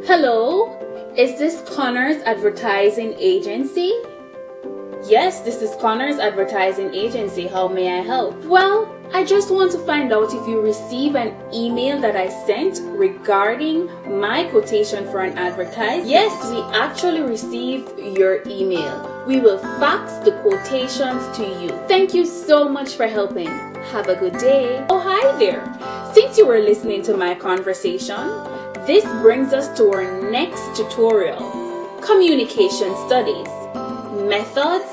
Hello, is this Connor's Advertising Agency? Yes, this is Connor's Advertising Agency. How may I help? Well, I just want to find out if you receive an email that I sent regarding my quotation for an advertisement. Yes, we actually received your email. We will fax the quotations to you. Thank you so much for helping. Have a good day. Oh, hi there. Since you were listening to my conversation, this brings us to our next tutorial, Communication Studies, Methods,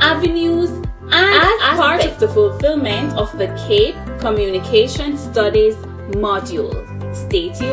Avenues, and as part of the fulfillment of the CAPE Communication Studies module. Stay tuned.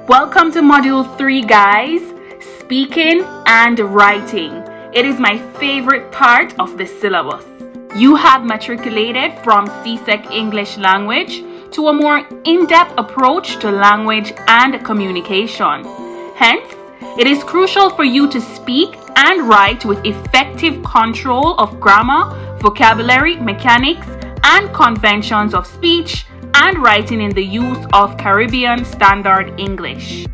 Welcome to Module 3, guys. Speaking and writing. It is my favorite part of the syllabus. You have matriculated from CSEC English language to a more in-depth approach to language and communication. Hence, it is crucial for you to speak and write with effective control of grammar, vocabulary, mechanics, and conventions of speech and writing in the use of Caribbean Standard English.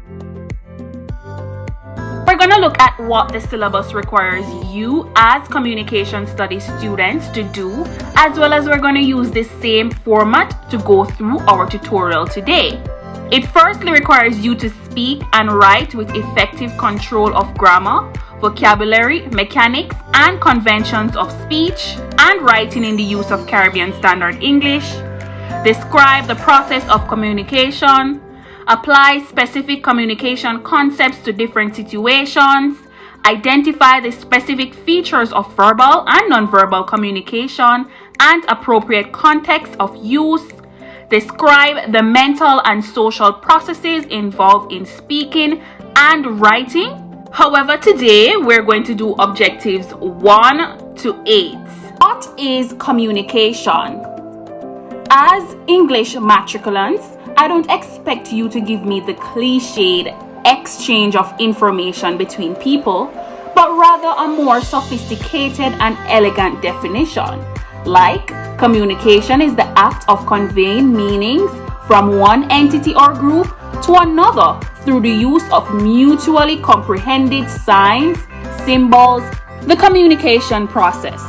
We're going to look at what the syllabus requires you as communication studies students to do, as well as we're going to use this same format to go through our tutorial today. It firstly requires you to speak and write with effective control of grammar, vocabulary, mechanics, and conventions of speech and writing in the use of Caribbean Standard English. Describe the process of communication, apply specific communication concepts to different situations, identify the specific features of verbal and nonverbal communication and appropriate context of use, describe the mental and social processes involved in speaking and writing. However, today we're going to do objectives 1 to 8. What is communication? As English matriculants, I don't expect you to give me the cliched exchange of information between people, but rather a more sophisticated and elegant definition. Like, communication is the act of conveying meanings from one entity or group to another through the use of mutually comprehended signs, symbols, the communication process.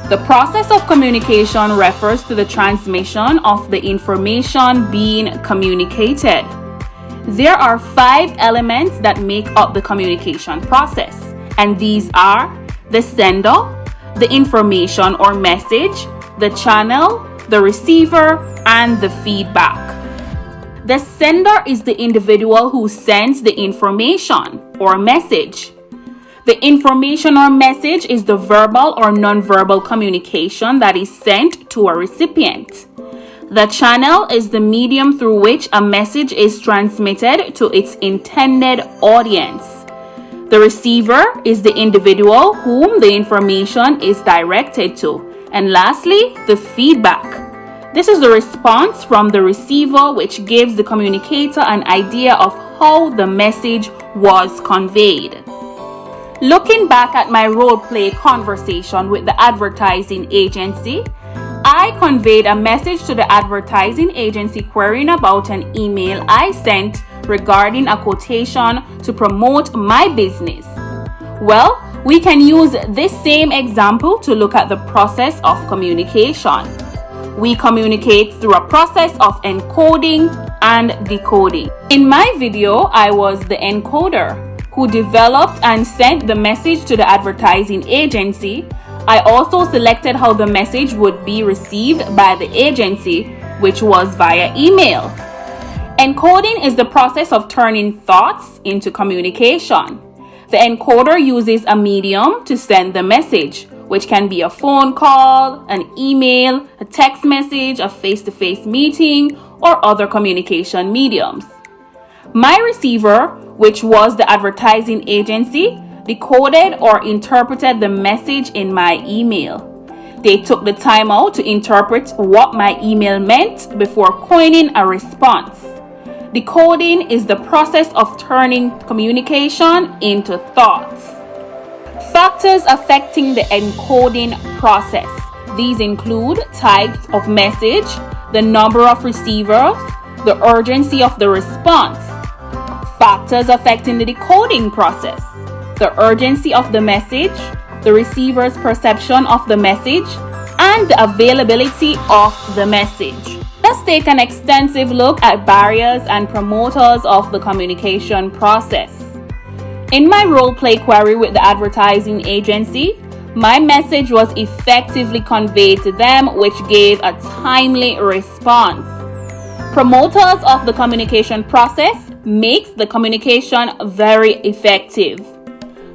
The process of communication refers to the transmission of the information being communicated. There are 5 elements that make up the communication process, and these are the sender, the information or message, the channel, the receiver, and the feedback. The sender is the individual who sends the information or message. The information or message is the verbal or nonverbal communication that is sent to a recipient. The channel is the medium through which a message is transmitted to its intended audience. The receiver is the individual whom the information is directed to. And lastly, the feedback. This is the response from the receiver which gives the communicator an idea of how the message was conveyed. Looking back at my role play conversation with the advertising agency, I conveyed a message to the advertising agency querying about an email I sent regarding a quotation to promote my business. Well, we can use this same example to look at the process of communication. We communicate through a process of encoding and decoding. In my video, I was the encoder who developed and sent the message to the advertising agency. I also selected how the message would be received by the agency, which was via email. Encoding is the process of turning thoughts into communication. The encoder uses a medium to send the message, which can be a phone call, an email, a text message, a face-to-face meeting, or other communication mediums. My receiver, which was the advertising agency, decoded or interpreted the message in my email. They took the time out to interpret what my email meant before coining a response. Decoding is the process of turning communication into thoughts. Factors affecting the encoding process. These include types of message, the number of receivers, the urgency of the response. Factors affecting the decoding process. The urgency of the message, the receiver's perception of the message, and the availability of the message. Let's take an extensive look at barriers and promoters of the communication process. In my role-play query with the advertising agency, my message was effectively conveyed to them, which gave a timely response. Promoters of the communication process makes the communication very effective.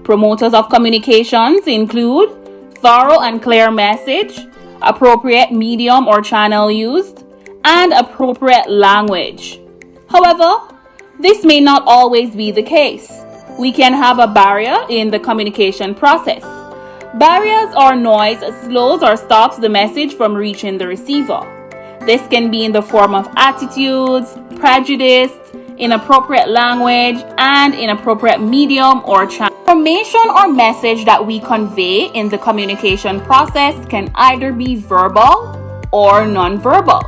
Promoters of communications include thorough and clear message, appropriate medium or channel used, and appropriate language. However, this may not always be the case. We can have a barrier in the communication process. Barriers or noise slows or stops the message from reaching the receiver. This can be in the form of attitudes, prejudice, inappropriate language, and inappropriate medium or channel. Information or message that we convey in the communication process can either be verbal or non-verbal.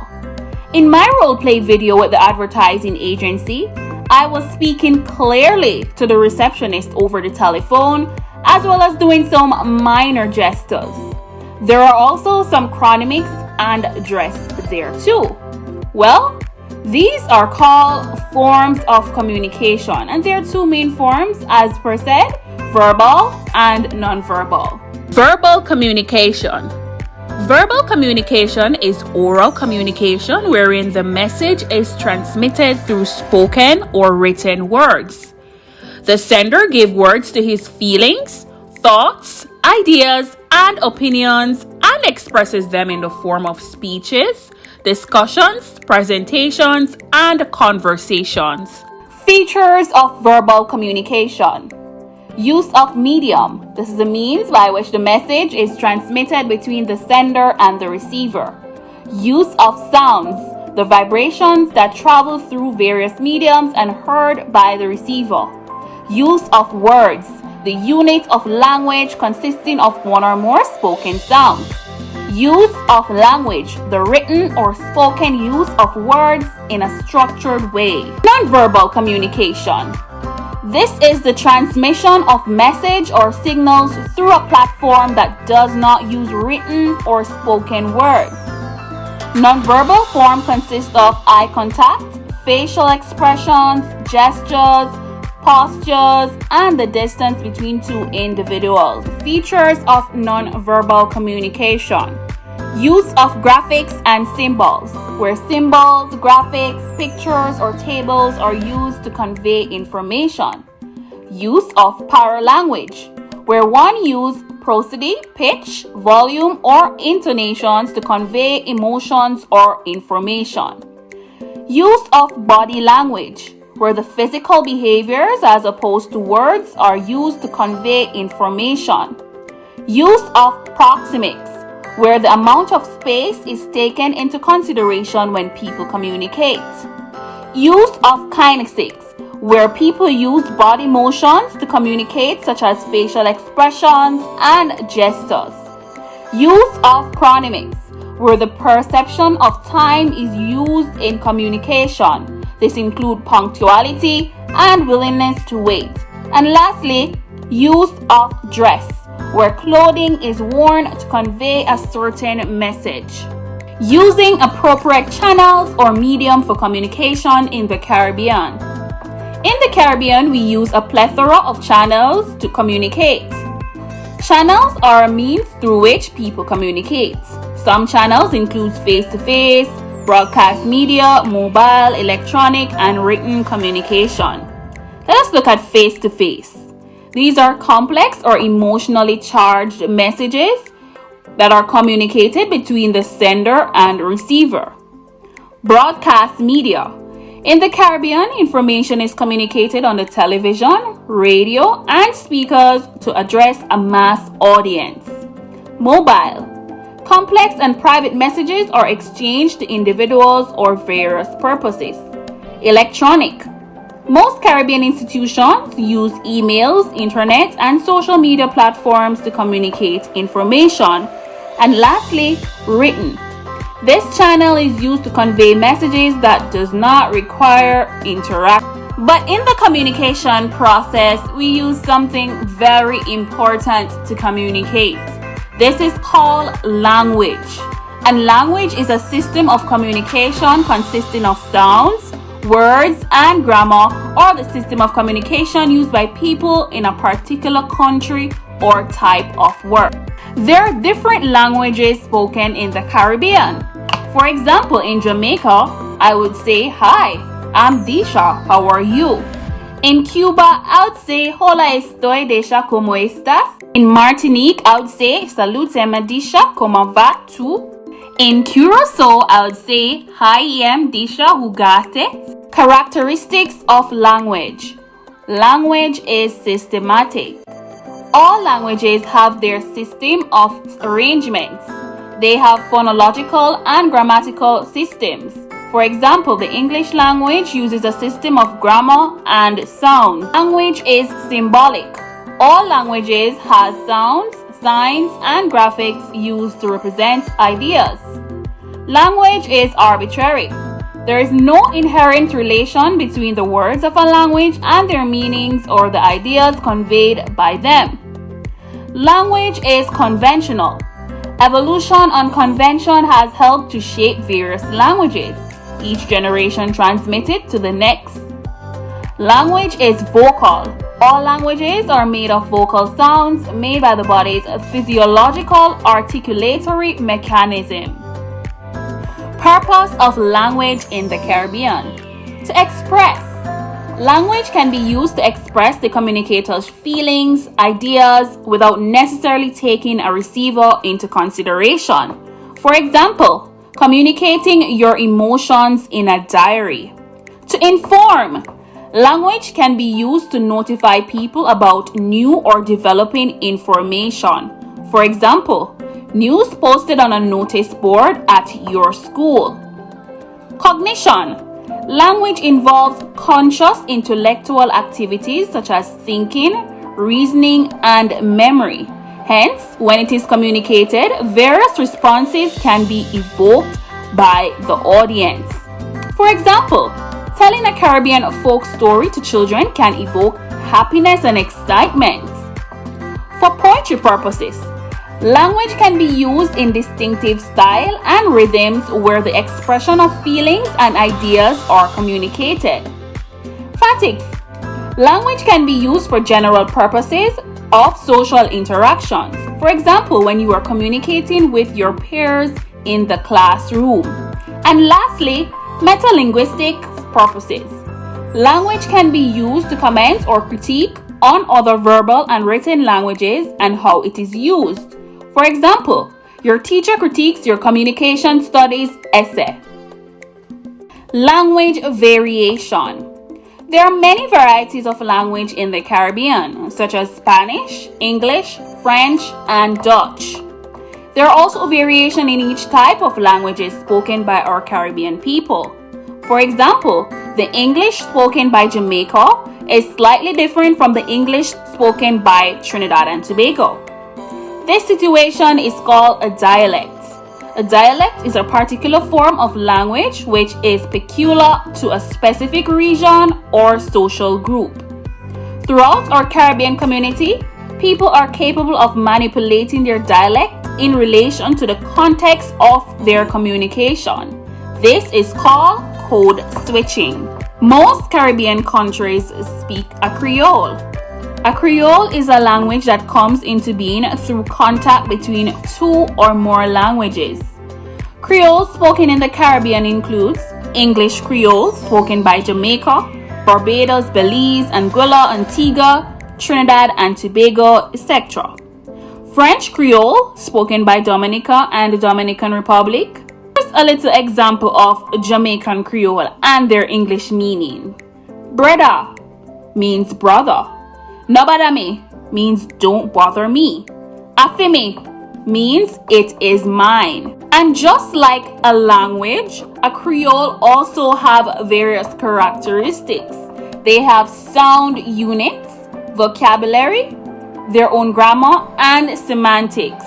In my role-play video with the advertising agency, I was speaking clearly to the receptionist over the telephone, as well as doing some minor gestures. There are also some chronemics and dress there too. Well, these are called forms of communication, and there are two main forms, as per said, verbal and non-verbal. Verbal communication. Verbal communication is oral communication wherein the message is transmitted through spoken or written words. The sender gives words to his feelings, thoughts, ideas, and opinions and expresses them in the form of speeches, discussions, presentations, and conversations. Features of verbal communication. Use of medium. This is the means by which the message is transmitted between the sender and the receiver. Use of sounds. The vibrations that travel through various mediums and heard by the receiver. Use of words. The unit of language consisting of one or more spoken sounds. Use of language. The written or spoken use of words in a structured way. Nonverbal communication. This is the transmission of message or signals through a platform that does not use written or spoken words. Nonverbal form consists of eye contact, facial expressions, gestures, postures, and the distance between two individuals. Features of nonverbal communication. Use of graphics and symbols, where symbols, graphics, pictures, or tables are used to convey information. Use of paralanguage, where one uses prosody, pitch, volume, or intonations to convey emotions or information. Use of body language, where the physical behaviors as opposed to words are used to convey information. Use of proxemics, where the amount of space is taken into consideration when people communicate. Use of kinesics, where people use body motions to communicate, such as facial expressions and gestures. Use of chronemics, where the perception of time is used in communication. This includes punctuality and willingness to wait. And lastly, use of dress, where clothing is worn to convey a certain message. Using appropriate channels or medium for communication in the Caribbean. In the Caribbean, we use a plethora of channels to communicate. Channels are a means through which people communicate. Some channels include face-to-face, broadcast media, mobile, electronic, and written communication. Let us look at face-to-face. These are complex or emotionally charged messages that are communicated between the sender and receiver. Broadcast media. In the Caribbean, information is communicated on the television, radio, and speakers to address a mass audience. Mobile. Complex and private messages are exchanged to individuals or various purposes. Electronic. Most Caribbean institutions use emails, internet, and social media platforms to communicate information. And lastly, written. This channel is used to convey messages that does not require interaction. But in the communication process, we use something very important to communicate. This is called language. And language is a system of communication consisting of sounds, words, and grammar, or the system of communication used by people in a particular country or type of work. There are different languages spoken in the Caribbean. For example, in Jamaica, I would say, "Hi, I'm Disha, how are you?" In Cuba, I would say, "Hola, estoy Disha, ¿cómo estás?" In Martinique, I would say, "Salutame Disha, ¿cómo va tú?" In Curacao, I would say, "Hi, I'm Disha, ¿jugaste?" Characteristics of language. Language is systematic. All languages have their system of arrangements. They have phonological and grammatical systems. For example, the English language uses a system of grammar and sound. Language is symbolic. All languages have sounds, signs, and graphics used to represent ideas. Language is arbitrary. There is no inherent relation between the words of a language and their meanings or the ideas conveyed by them. Language is conventional. Evolution and convention has helped to shape various languages. Each generation transmits it to the next. Language is vocal. All languages are made of vocal sounds made by the body's physiological articulatory mechanism. Purpose of language in the Caribbean. To express. Language can be used to express the communicator's feelings, ideas, without necessarily taking a receiver into consideration. For example, communicating your emotions in a diary. To inform. Language can be used to notify people about new or developing information. For example, news posted on a notice board at your school. Cognition. Language involves conscious intellectual activities such as thinking, reasoning, and memory. Hence, when it is communicated, various responses can be evoked by the audience. For example, telling a Caribbean folk story to children can evoke happiness and excitement. For poetry purposes, language can be used in distinctive style and rhythms where the expression of feelings and ideas are communicated. Fatigue. Language can be used for general purposes of social interactions. For example, when you are communicating with your peers in the classroom. And lastly, metalinguistic purposes. Language can be used to comment or critique on other verbal and written languages and how it is used. For example, your teacher critiques your communication studies essay. Language variation. There are many varieties of language in the Caribbean, such as Spanish, English, French, and Dutch. There are also variation in each type of languages spoken by our Caribbean people. For example, the English spoken by Jamaica is slightly different from the English spoken by Trinidad and Tobago. This situation is called a dialect. A dialect is a particular form of language which is peculiar to a specific region or social group. Throughout our Caribbean community, people are capable of manipulating their dialect in relation to the context of their communication. This is called code switching. Most Caribbean countries speak a Creole. A Creole is a language that comes into being through contact between two or more languages. Creole spoken in the Caribbean includes English Creole spoken by Jamaica, Barbados, Belize, Anguilla, Antigua, Trinidad and Tobago, etc. French Creole spoken by Dominica and the Dominican Republic. a little example of Jamaican Creole and their English meaning. Brother means brother. No bother me means don't bother me. Afime means it is mine. And just like a language, a Creole also have various characteristics. They have sound units, vocabulary, their own grammar, and semantics.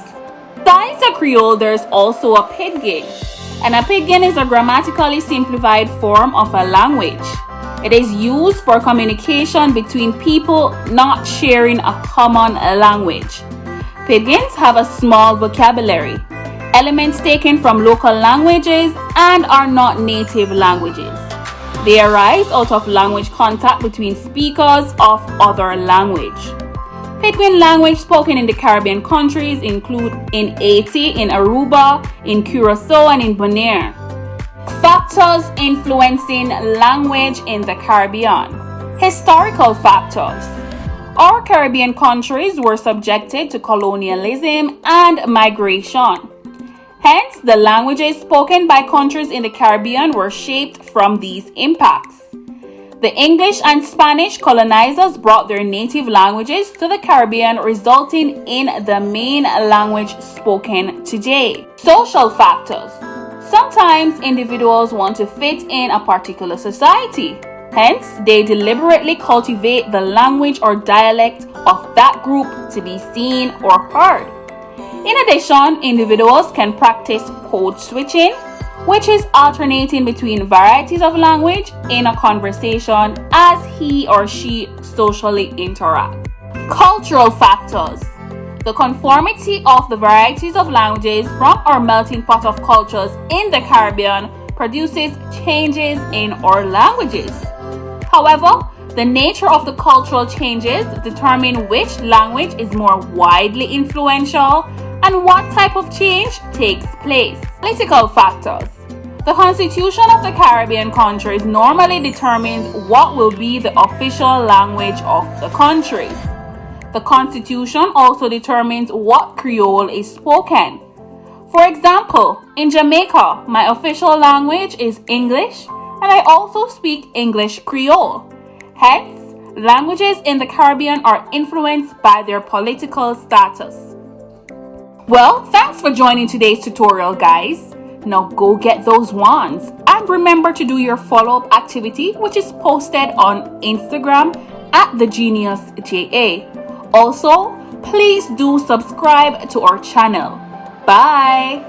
Besides a Creole, there's also a pidgin. And a pidgin is a grammatically simplified form of a language. It is used for communication between people not sharing a common language. Pidgins have a small vocabulary, elements taken from local languages and are not native languages. They arise out of language contact between speakers of other language. Pidgin language spoken in the Caribbean countries include in Haiti, in Aruba, in Curacao, and in Bonaire. Factors influencing language in the Caribbean. Historical factors. Our Caribbean countries were subjected to colonialism and migration. Hence, the languages spoken by countries in the Caribbean were shaped from these impacts. The English and Spanish colonizers brought their native languages to the Caribbean, resulting in the main language spoken today. Social factors. Sometimes individuals want to fit in a particular society. Hence, they deliberately cultivate the language or dialect of that group to be seen or heard. In addition, individuals can practice code switching, which is alternating between varieties of language in a conversation as he or she socially interacts. Cultural factors. The conformity of the varieties of languages from our melting pot of cultures in the Caribbean produces changes in our languages. However, the nature of the cultural changes determine which language is more widely influential and what type of change takes place. Political factors. The Constitution of the Caribbean countries normally determines what will be the official language of the country. The Constitution also determines what Creole is spoken. For example, in Jamaica, my official language is English, and I also speak English Creole. Hence, languages in the Caribbean are influenced by their political status. Well, thanks for joining today's tutorial, guys. Now go get those wands and remember to do your follow-up activity, which is posted on Instagram at @thegeniusJA. Also, please do subscribe to our channel. Bye!